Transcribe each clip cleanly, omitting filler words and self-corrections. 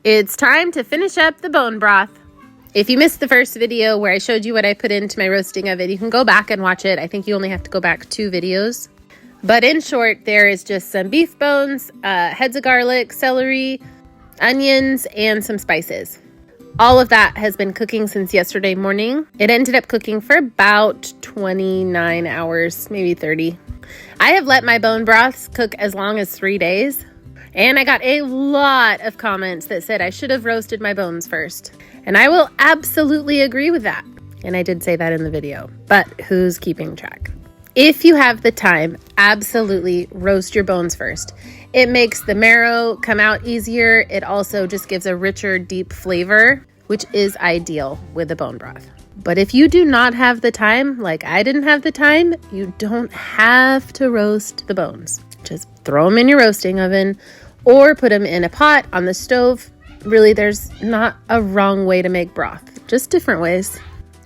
It's time to finish up the bone broth. If you missed the first video where I showed you what I put into my roasting oven, you can go back and watch it. I think you only have to go back 2 videos. But in short, there is just some beef bones, heads of garlic, celery, onions, and some spices. All of that has been cooking since yesterday morning. It ended up cooking for about 29 hours, maybe 30. I have let my bone broths cook as long as 3 days. And I got a lot of comments that said I should have roasted my bones first. And I will absolutely agree with that. And I did say that in the video, but who's keeping track? If you have the time, absolutely roast your bones first. It makes the marrow come out easier. It also just gives a richer, deep flavor, which is ideal with the bone broth. But if you do not have the time, like I didn't have the time, you don't have to roast the bones. Just throw them in your roasting oven or put them in a pot on the stove. Really, there's not a wrong way to make broth, just different ways.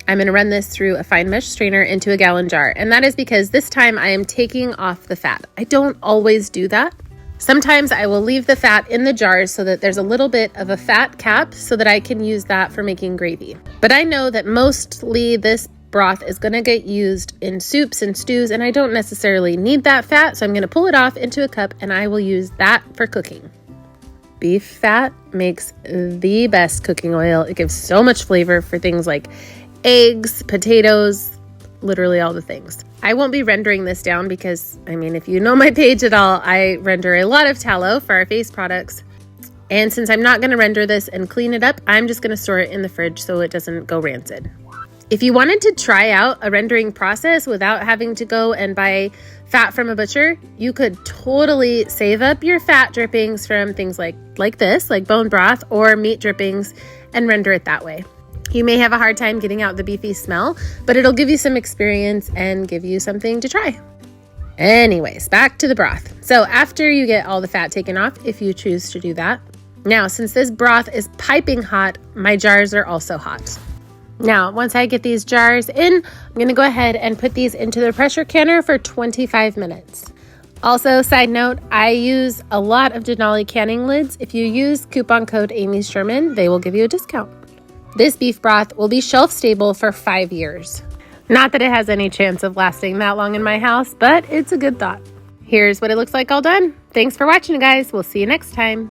I'm going to run this through a fine mesh strainer into a gallon jar, and that is because this time I am taking off the fat. I don't always do that. Sometimes I will leave the fat in the jars so that there's a little bit of a fat cap so that I can use that for making gravy. But I know that mostly this broth is going to get used in soups and stews, and I don't necessarily need that fat, so I'm going to pull it off into a cup and I will use that for cooking. Beef fat makes the best cooking oil. It gives so much flavor for things like eggs, potatoes, literally all the things. I won't be rendering this down because, if you know my page at all, I render a lot of tallow for our face products. And since I'm not going to render this and clean it up, I'm just going to store it in the fridge so it doesn't go rancid. If you wanted to try out a rendering process without having to go and buy fat from a butcher, you could totally save up your fat drippings from things like this, like bone broth or meat drippings, and render it that way. You may have a hard time getting out the beefy smell, but it'll give you some experience and give you something to try. Anyways, back to the broth. So after you get all the fat taken off, if you choose to do that. Now, since this broth is piping hot, my jars are also hot. Now, once I get these jars in, I'm going to go ahead and put these into the pressure canner for 25 minutes. Also, side note, I use a lot of Denali canning lids. If you use coupon code Amy Sherman, they will give you a discount. This beef broth will be shelf stable for 5 years. Not that it has any chance of lasting that long in my house, but it's a good thought. Here's what it looks like all done. Thanks for watching, guys. We'll see you next time.